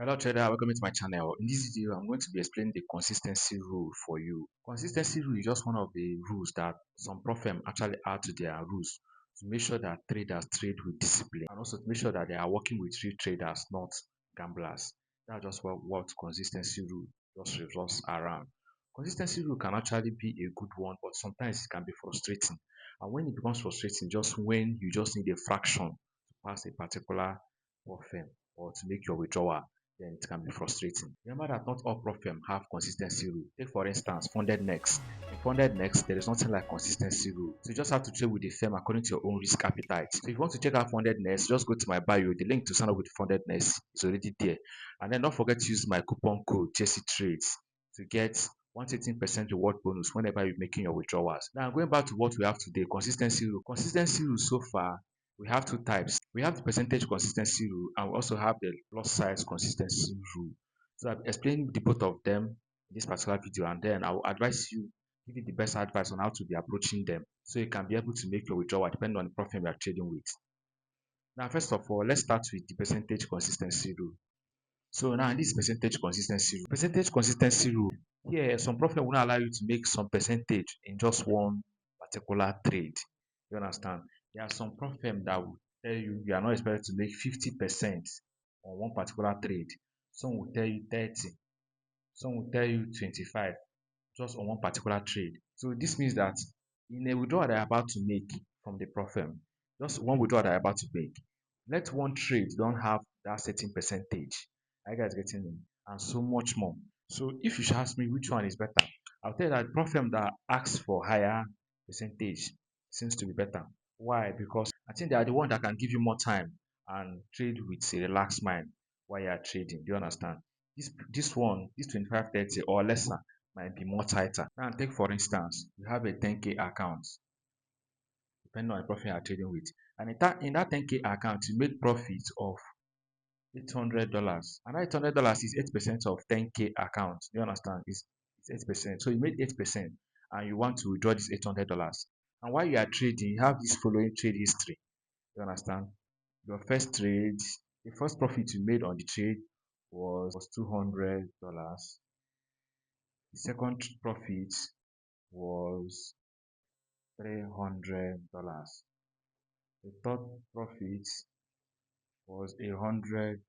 Hello trader, welcome to my channel. In this video, I'm going to be explaining the consistency rule for you. Consistency rule is just one of the rules that some pro firm actually add to their rules to make sure that traders trade with discipline and also to make sure that they are working with real traders, not gamblers. That's just what consistency rule just revolves around. Consistency rule can actually be a good one, but sometimes it can be frustrating. And when it becomes frustrating, just when you just need a fraction to pass a particular pro firm or to make your withdrawal, then it can be frustrating. Remember that not all prop firm have consistency rule. Take for instance, funded next. In funded next, there is nothing like consistency rule. So you just have to trade with the firm according to your own risk appetite. So if you want to check out funded next, just go to my bio. The link to sign up with funded next is already there. And then don't forget to use my coupon code JC Trades to get 118% reward bonus whenever you're making your withdrawals. Now going back to what we have today, consistency rule. Consistency rule so far we have two types. We have the percentage consistency rule and we also have the lot size consistency rule. So I've explained the both of them in this particular video, and then I will advise you, give you the best advice on how to be approaching them so you can be able to make your withdrawal depending on the profit you are trading with. Now, first of all, let's start with the percentage consistency rule. So now this percentage consistency rule. Percentage consistency rule. Here, some profit will not allow you to make some percentage in just one particular trade. You understand? There are some profit that will tell you you are not expected to make 50% on one particular trade. Some will tell you 30, some will tell you 25 just on one particular trade. So this means that in a withdrawal that you're about to make from the profit, just one withdrawal that you're about to make, let one trade don't have that certain percentage. Are you guys getting me? And so much more. So if you should ask me which one is better, I'll tell you that profit that asks for higher percentage seems to be better. Why? Because I think they are the one that can give you more time and trade with a relaxed mind while you are trading. Do you understand? This one, this 25, 30 or lesser might be more tighter. Now take for instance, you have a 10k account, depending on the profit you are trading with. And in that 10k account, you make profit of $800. And that $800 is 8% of 10k account. Do you understand? It's 8%. So you made 8% and you want to withdraw this $800. And while you are trading, you have this following trade history. You understand? Your first trade, the first profit you made on the trade was $200. The second profit was $300. The third profit was $100.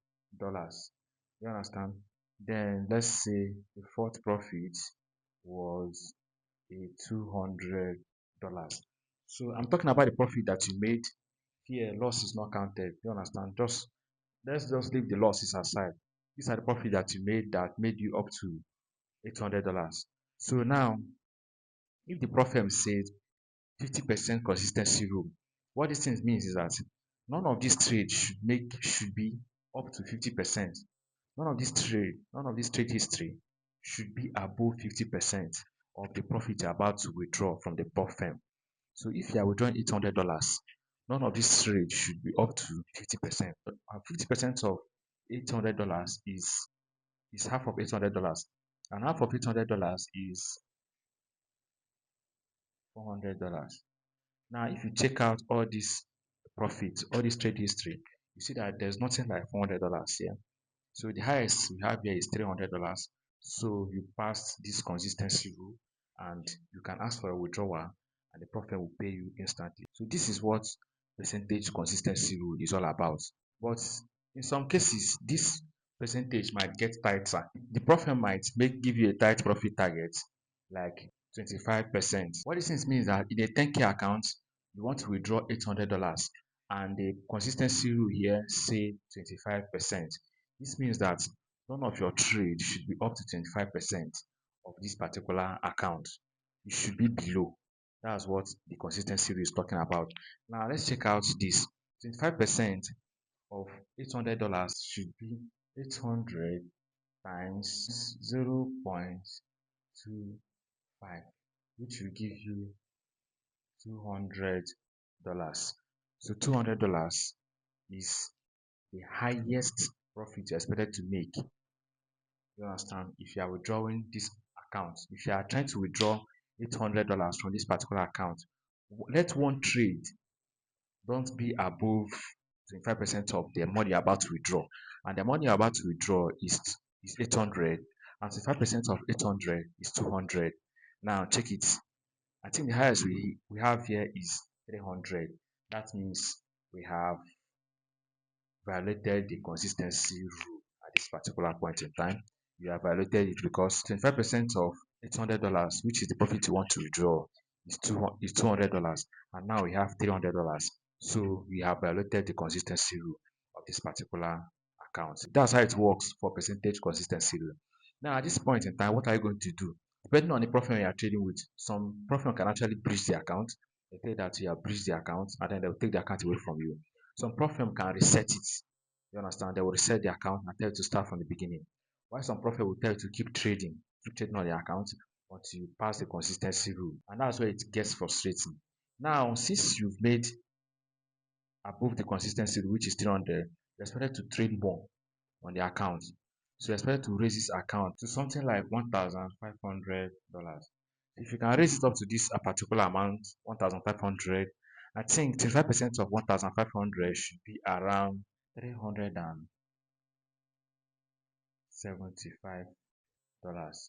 You understand? Then let's say the fourth profit was $200. So I'm talking about the profit that you made here. Loss is not counted. You understand? Let's just leave the losses aside. These are the profit that you made that made you up to $800. So now, if the profit says 50% consistency rule, what this thing means is that none of these trades should be up to 50%. None of this trade history should be above 50% of the profit you're about to withdraw from the prop firm. So if you are withdrawing $800, none of these trades should be up to 50%. 50% of $800 is half of $800, and half of $800 is $400. Now, if you check out all these profits, all this trade history, you see that there's nothing like $400 here. So the highest we have here is $300. So you pass this consistency rule and you can ask for a withdrawal and the profit will pay you instantly. So this is what percentage consistency rule is all about. But in some cases, this percentage might get tighter. The profit might give you a tight profit target like 25%. What this means that in a 10k account, you want to withdraw $800 and the consistency rule here say 25%. This means that none of your trade should be up to 25% of this particular account. You should be below. That's what the consistency rule is talking about. Now let's check out this. 25% of $800 should be 800 times 0.25, which will give you $200. So $200 is the highest profit you're expected to make. You understand? If you are withdrawing this account, if you are trying to withdraw $800 from this particular account, let one trade don't be above 25% of the money you're about to withdraw. And the money you're about to withdraw is 800, and 25% of 800 is 200. Now check it. I think the highest we have here is 300. That means we have violated the consistency rule at this particular point in time. You have violated it because 25% of $800, which is the profit you want to withdraw, is $200, and now we have $300. So we have violated the consistency rule of this particular account. That's how it works for percentage consistency rule. Now, at this point in time, what are you going to do? Depending on the profile you are trading with, some profile can actually breach the account. They say that you have breached the account, and then they'll take the account away from you. Some platform can reset it. You understand? They will reset the account and tell you to start from the beginning. While some prophet will tell you to keep trading on the account until you pass the consistency rule. And that's where it gets frustrating. Now, since you've made above the consistency rule, which is 300, you're expected to trade more on the account. So you're expected to raise this account to something like $1,500. If you can raise it up to this a particular amount, 1,500, I think 25% of 1,500 should be around $375.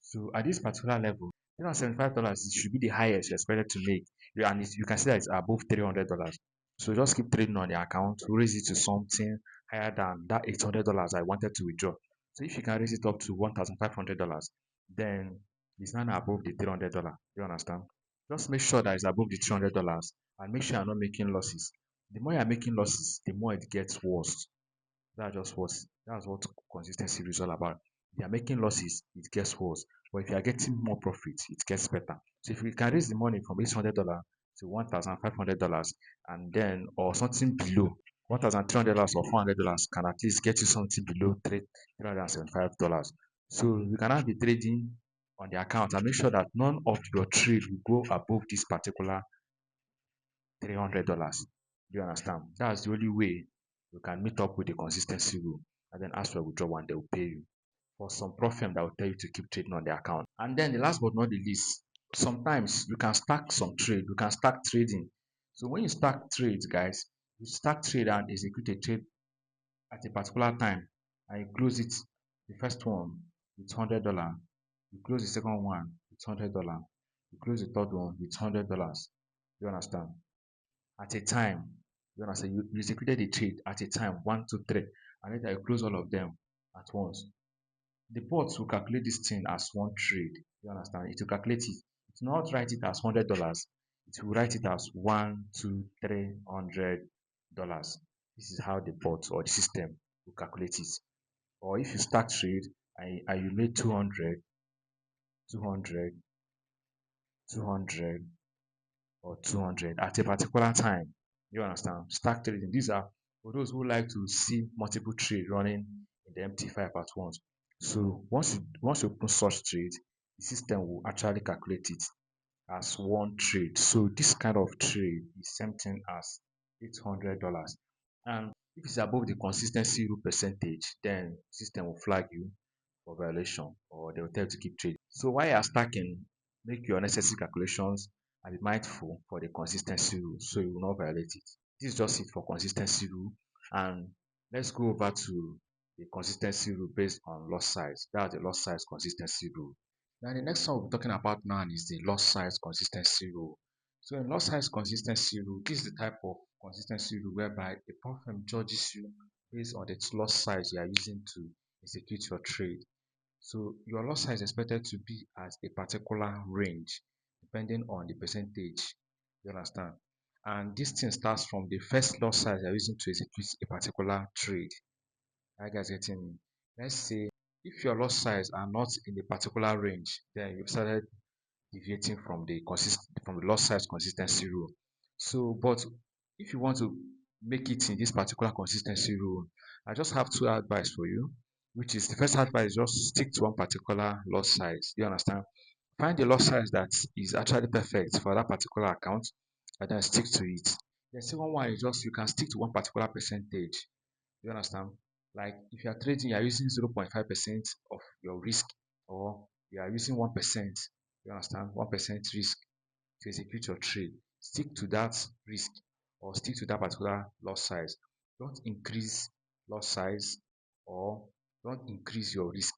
So at this particular level, $375 should be the highest you're expected to make. And you can see that it's above $300. So just keep trading on the account, raise it to something higher than that $800 I wanted to withdraw. So if you can raise it up to $1,500, then it's not above the $300. You understand? Just make sure that it's above the $300 and make sure you're not making losses. The more you're making losses, the more it gets worse. That's just what that's what consistency is all about. If you are making losses, it gets worse. But if you are getting more profits, it gets better. So if you can raise the money from $800 to $1,500, and then or something below $1,300 or $400 can at least get you something below $375. So you can have the trading on the account and make sure that none of your trade will go above this particular $300. Do you understand? That's the only way you can meet up with the consistency rule and then ask for a withdrawal and they will pay you. For some pro firm that will tell you to keep trading on the account. And then the last but not the least, sometimes you can stack some trade, you can stack trading. So when you stack trades, guys, you stack trade and execute a trade at a particular time and you close it, the first one with $100, you close the second one with $100, you close the third one with $100. You understand? At a time. You understand? You executed the trade at a time, one, two, three, and then you close all of them at once. The bot will calculate this thing as one trade. You understand? It will calculate it. It will not write it as $100. It will write it as one, two, $300. This is how the bot or the system will calculate it. Or if you start trade and you made 200, 200, 200, or 200 at a particular time. You understand? Stack trading. These are for those who like to see multiple trade running in the MT5 at once. So once you open such trade, the system will actually calculate it as one trade. So this kind of trade is same thing as $800. And if it's above the consistency rule percentage, then system will flag you for violation or they will tell you to keep trading. So while you are stacking, make your necessary calculations and be mindful for the consistency rule so you will not violate it. This is just it for consistency rule. And let's go over to the consistency rule based on lot size. That's the lot size consistency rule. Now the next one we're talking about now is the lot size consistency rule. So in lot size consistency rule, this is the type of consistency rule whereby a platform judges you based on the lot size you are using to execute your trade. So your lot size is expected to be at a particular range depending on the percentage. You understand? And this thing starts from the first lot size you're using to execute a particular trade. Are you guys getting me? Let's say if your lot size are not in a particular range, then you've started deviating from the lot size consistency rule. So, but if you want to make it in this particular consistency rule, I just have two advice for you, which is the first advice is just stick to one particular lot size. You understand? Find the lot size that is actually perfect for that particular account and then stick to it. The second one is just you can stick to one particular percentage. You understand? Like if you are trading, you are using 0.5% of your risk, or you are using 1%. You understand? 1% risk to execute your trade. Stick to that risk or stick to that particular loss size. don't increase lot size or don't increase your risk.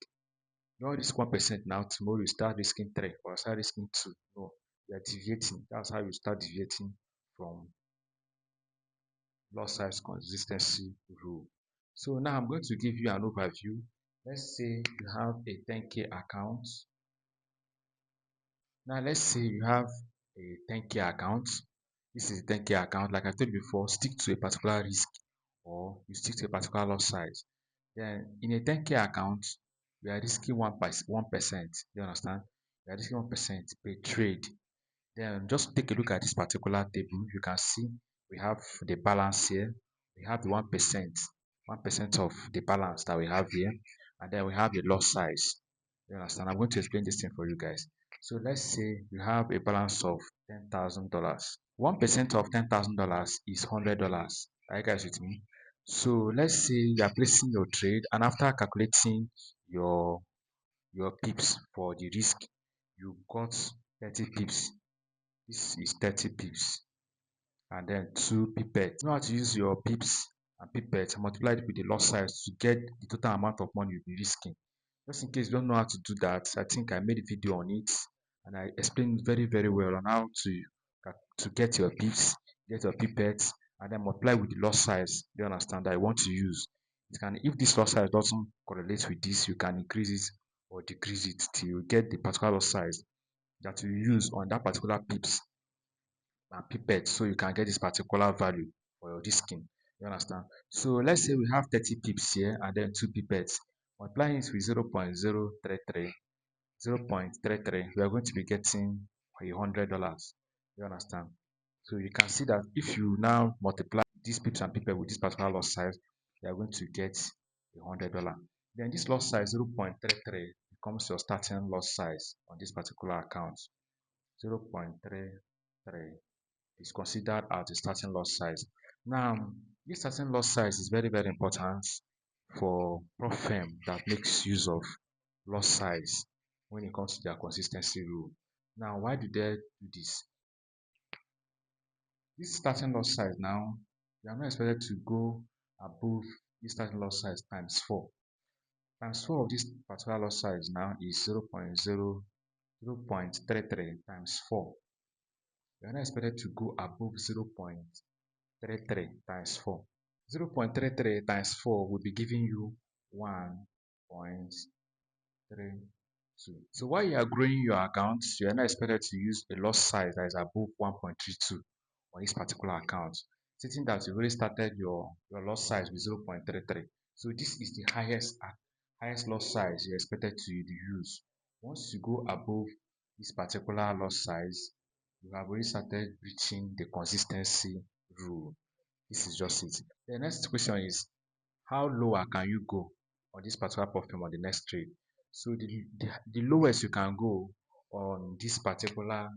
Don't risk 1% now, tomorrow you start risking 3 or start risking 2. No, you are deviating. That's how you start deviating from lot size consistency rule. So now I'm going to give you an overview. Let's say you have a 10K account. Now let's say you have a 10K account. This is a 10K account. Like I told you before, stick to a particular risk or you stick to a particular lot size. Then in a 10K account, we are risking 1%. You understand? We are risking 1% per trade. Then just take a look at this particular table. You can see we have the balance here. We have the 1% of the balance that we have here. And then we have the lot size. You understand? I'm going to explain this thing for you guys. So let's say you have a balance of $10,000. 1% of $10,000 is $100. Are you guys with me? So let's say you are placing your trade, and after calculating your your pips for the risk, you got 30 pips. This is 30 pips, and then 2 pipettes. You know how to use your pips and pipettes, multiply it with the lot size to get the total amount of money you'll be risking. Just in case you don't know how to do that, I think I made a video on it and I explained very well on how to get your pips, get your pipettes, and then multiply with the lot size you understand that I want to use. It can, if this lot size doesn't correlate with this, you can increase it or decrease it till you get the particular lot size that you use on that particular pips and pipette, so you can get this particular value for your risking. You understand? So let's say we have 30 pips here and then 2 pipettes. Multiplying it with 0.033, we are going to be getting $100. You understand? So you can see that if you now multiply these pips and pipette with this particular lot size, you are going to get $100. Then this lot size 0.33 becomes your starting lot size on this particular account. 0.33 is considered as the starting lot size. Now, this starting lot size is very important for prop firm that makes use of lot size when it comes to their consistency rule. Now, why do they do this? This starting lot size now, you are not expected to go above this starting lot size times 4. Times 4 of this particular lot size now is 0.33 times 4. You are not expected to go above 0.33 times 4. 0.33 times 4 will be giving you 1.32. So while you are growing your account, you are not expected to use a lot size that is above 1.32 on this particular account, stating that you've already started your lot size with 0.33. So this is the highest lot size you're expected to use. Once you go above this particular lot size, you have already started reaching the consistency rule. This is just it. The next question is, how lower can you go on this particular perfume on the next trade? So the lowest you can go on this particular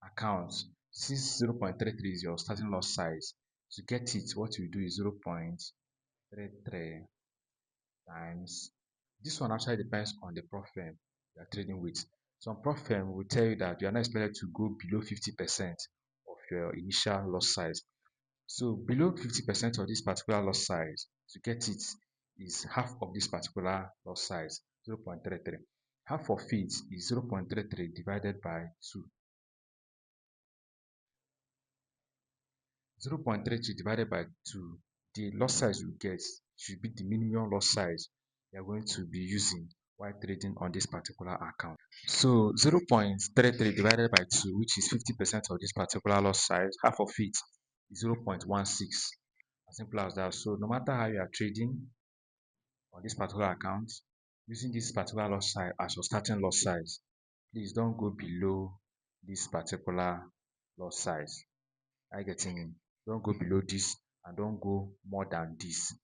account, since 0.33 is your starting lot size, to get it, what you do is 0.33 times. This one actually depends on the prop firm you are trading with. Some prop firm will tell you that you are not expected to go below 50% of your initial lot size. So below 50% of this particular lot size, to get it is half of this particular lot size, 0.33. Half of it is 0.33 divided by 2. 0.33 divided by 2, the lot size you get should be the minimum lot size you are going to be using while trading on this particular account. So 0.33 divided by 2, which is 50% of this particular lot size, half of it is 0.16. As simple as that. So no matter how you are trading on this particular account, using this particular lot size as your starting lot size, please don't go below this particular lot size. Are you getting me? Don't go below this and don't go more than this.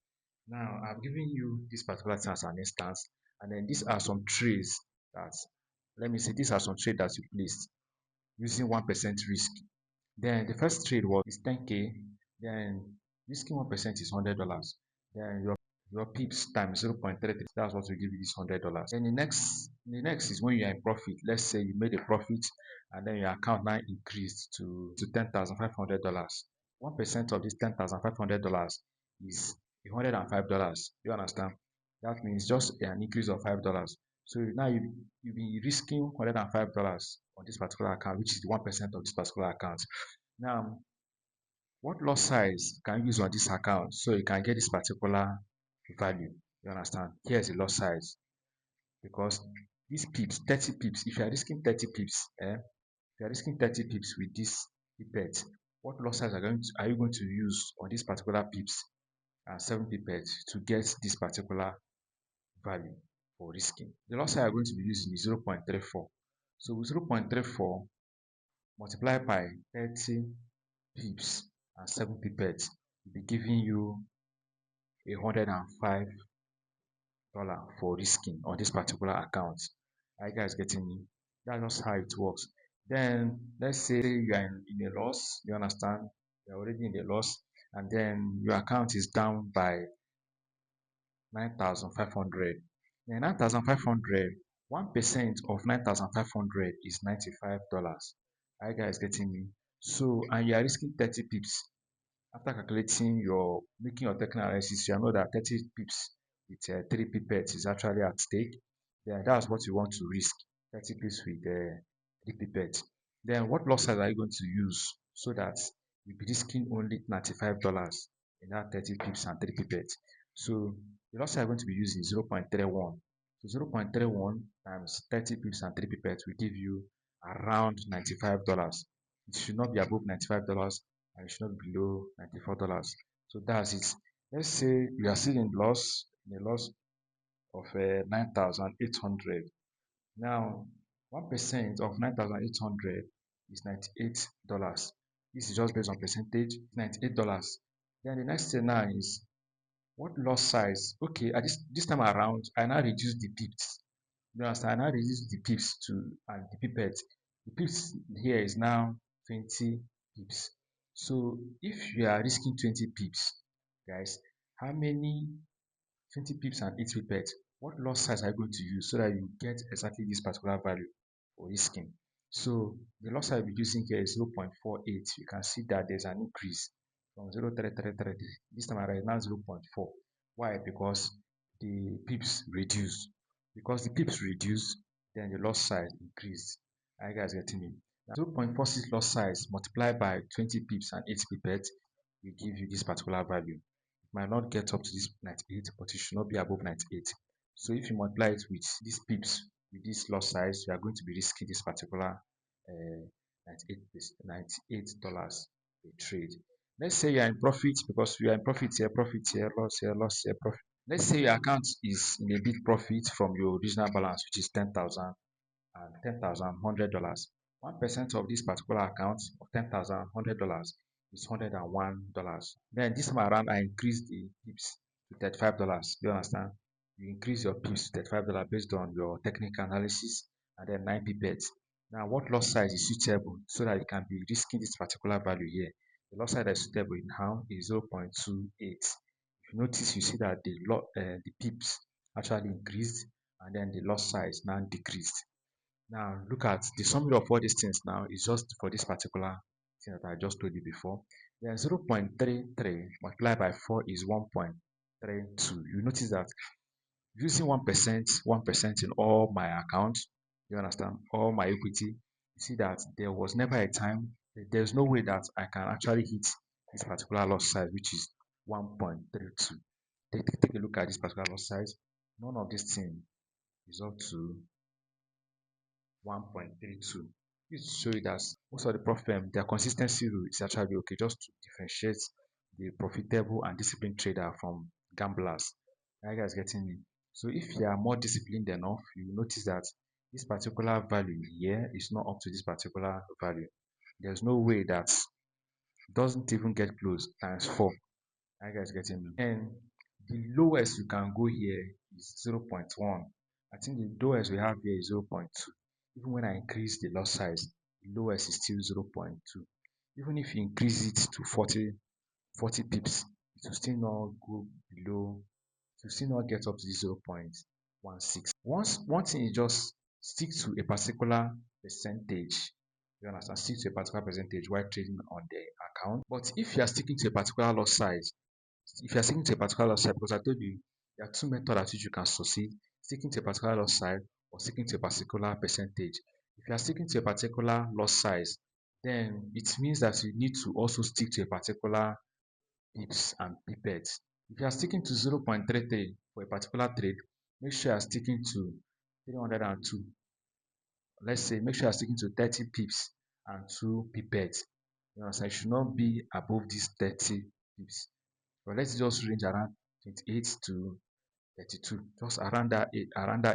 Now, I've given you this particular thing as an instance, and then these are some trades that, let me say, these are some trades that you placed using 1% risk. Then the first trade is 10K, then risking 1% is $100. Then your pips times 0.33, that's what will give you this $100. Then the next is when you are in profit. Let's say you made a profit and then your account now increased to $10,500. 1% of this $10,500 is $105. You understand? That means just an increase of $5. So now you be risking $105 on this particular account, which is 1% of this particular account. Now, what lot size can you use on this account so you can get this particular value? You understand? Here's the lot size, because these pips, 30 pips, if you are risking 30 pips, if you are risking 30 pips with this pipette, what lot size are you going to use on this particular pips and 7 pipettes to get this particular value for risking? The lot size you are going to be using is 0.34. So with 0.34 multiplied by 30 pips and 7 pipettes will be giving you $105 for risking on this particular account. Are you guys getting me? That's just how it works. Then let's say you are in a loss, you understand? You're already in the loss, and then your account is down by 9,500. Then 9,500, 1% of 9,500 is $95. Are you guys getting me? So, and you are risking 30 pips. After calculating your making your technical analysis, you know that 30 pips with 3 pipettes is actually at stake. Then that's what you want to risk, 30 pips with 3 pipettes. Then what loss size are you going to use so that you'll be risking only $95 in that 30 pips and 3 pipettes? So the loss size I'm going to be using is 0.31. So 0.31 times 30 pips and 3 pipettes will give you around $95. It should not be above $95 and it should not be below $94. So that's it. Let's say you are still in a loss of 9,800. Now, 1% of 9,800 is $98. This is just based on percentage, $98. Then the next thing now is what loss size? Okay, at this time around, I now reduce the pips. You understand? I now reduce the pips to and the pipettes. The pips here is now 20 pips. So if you are risking 20 pips, guys, how many 20 pips and 8 pipettes? What loss size are you going to use so that you get exactly this particular value for risking? So the loss I'll be using here is 0.48. You can see that there's an increase from 0.333. This time around now 0.4. Why? Because the pips reduced. Because the pips reduced, then the loss size increased. Are you guys getting me? Now, 0.46 loss size multiplied by 20 pips and 8 pipettes will give you this particular value. It might not get up to this 98, but it should not be above 98. So if you multiply it with these pips, with this loss size, you are going to be risking this particular 98 $98 a trade. Let's say you are in profit because you are in profit here, loss here, profit. Let's say your account is in a big profit from your original balance, which is 10,000 and $10,100. 1% of this particular account of $10,100 is $101. Then this time around, I increased the pips to $35. Do you understand? You increase your pips to $35 based on your technical analysis and then 9 pipettes. Now, what lot size is suitable so that you can be risking this particular value here? The lot size that is suitable now is 0.28. If you notice, you see that the pips actually increased and then the lot size now decreased. Now look at the summary of all these things now is just for this particular thing that I just told you before. Then 0.33 multiplied by 4 is 1.32. You notice that using 1% in all my accounts, you understand, all my equity, you see that there was never a time, there's no way that I can actually hit this particular loss size, which is 1.32. Take a look at this particular loss size. None of this thing is up to 1.32. This to show you that most of the firm, their consistency rule is actually okay, just to differentiate the profitable and disciplined trader from gamblers. Are you guys getting me? So if you are more disciplined enough, you will notice that this particular value here is not up to this particular value. There's no way that doesn't even get close times 4. Are you guys getting me? And the lowest you can go here is 0.1. I think the lowest we have here is 0.2. Even when I increase the lot size, the lowest is still 0.2. Even if you increase it to 40 pips, it will still not go below, it will still not get up to 0.16. One thing is just stick to a particular percentage. You understand? Stick to a particular percentage while trading on the account. But if you are sticking to a particular lot size, if you are sticking to a particular lot size, because I told you there are two methods at which you can succeed: sticking to a particular lot size or sticking to a particular percentage. If you are sticking to a particular lot size, then it means that you need to also stick to a particular pips and pipettes. If you are sticking to 0.33 for a particular trade, make sure you are sticking to 302. Let's say make sure you are sticking to 30 pips and 2 pipettes. You know, so it should not be above these 30 pips. But let's just range around 28 to 32, just around that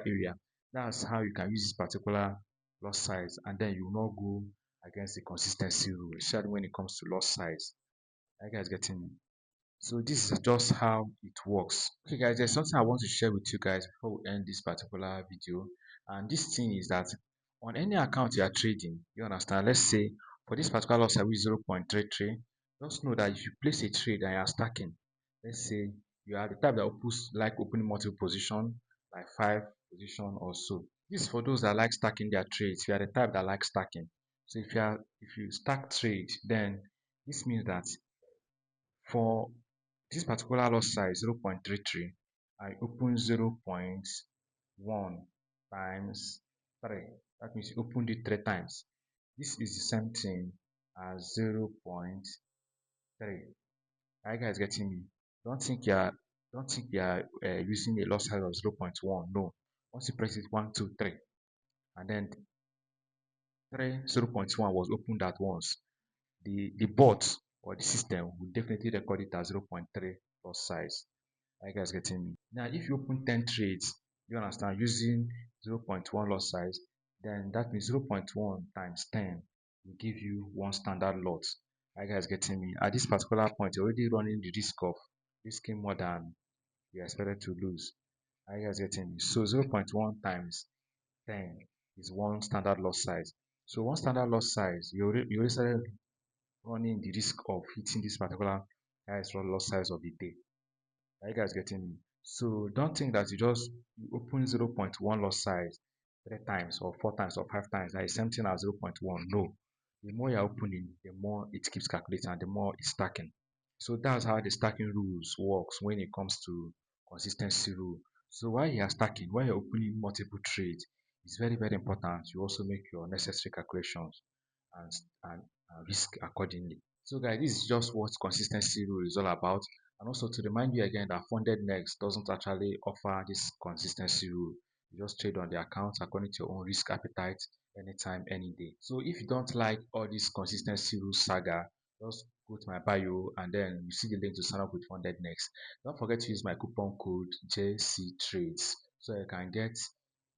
area. That's how you can use this particular lot size, and then you will not go against the consistency rule, especially when it comes to lot size. Are you guys getting me? So this is just how it works. Okay guys, there's something I want to share with you guys before we end this particular video. And this thing is that on any account you are trading, you understand, let's say for this particular loss I 0.33, just know that if you place a trade and you are stacking, let's say you are the type that opens like opening multiple position, like 5 position or so. This is for those that like stacking their trades. If you are the type that like stacking. So if you stack trade, then this means that for this particular lot size 0.33, I open 0.1 times 3. That means you opened it 3 times. This is the same thing as 0.3. Are you guys getting me? Don't think you are using a lot size of 0.1. No. Once you press it 1, 2, 3, and then 0.1 was opened at once, the bot or the system will definitely record it as 0.3 lot size. Are you guys getting me? Now, if you open 10 trades, you understand, using 0.1 lot size, then that means 0.1 times 10 will give you one standard lot. Are you guys getting me? At this particular point, you're already running the risk of risking more than you expected to lose. Are you guys getting me? So 0.1 times 10 is one standard lot size. So one standard lot size, you already started running the risk of hitting this particular highest lot size of the day. Are you guys getting me? So don't think that you open 0.1 lot size 3 times or 4 times or 5 times. That is something as 0.1. No. The more you're opening, the more it keeps calculating and the more it's stacking. So that's how the stacking rules works when it comes to consistency rule. So while you're stacking, when you're opening multiple trades, it's very, very important you also make your necessary calculations and, and risk accordingly. So guys, this is just what consistency rule is all about. And also to remind you again that Funded Next doesn't actually offer this consistency rule. You just trade on the account according to your own risk appetite anytime, any day. So if you don't like all this consistency rule saga, just go to my bio and then you see the link to sign up with Funded Next. Don't forget to use my coupon code JC Trades so you can get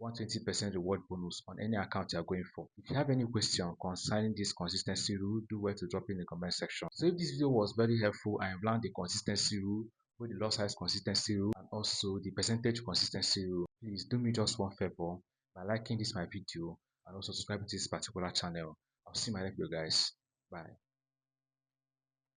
120% reward bonus on any account you are going for. If you have any question concerning this consistency rule, do well to drop in the comment section. So if this video was very helpful and you've learned the consistency rule, both the lot size consistency rule and also the percentage consistency rule, please do me just one favor by liking this my video and also subscribing to this particular channel. I'll see my next video guys. Bye.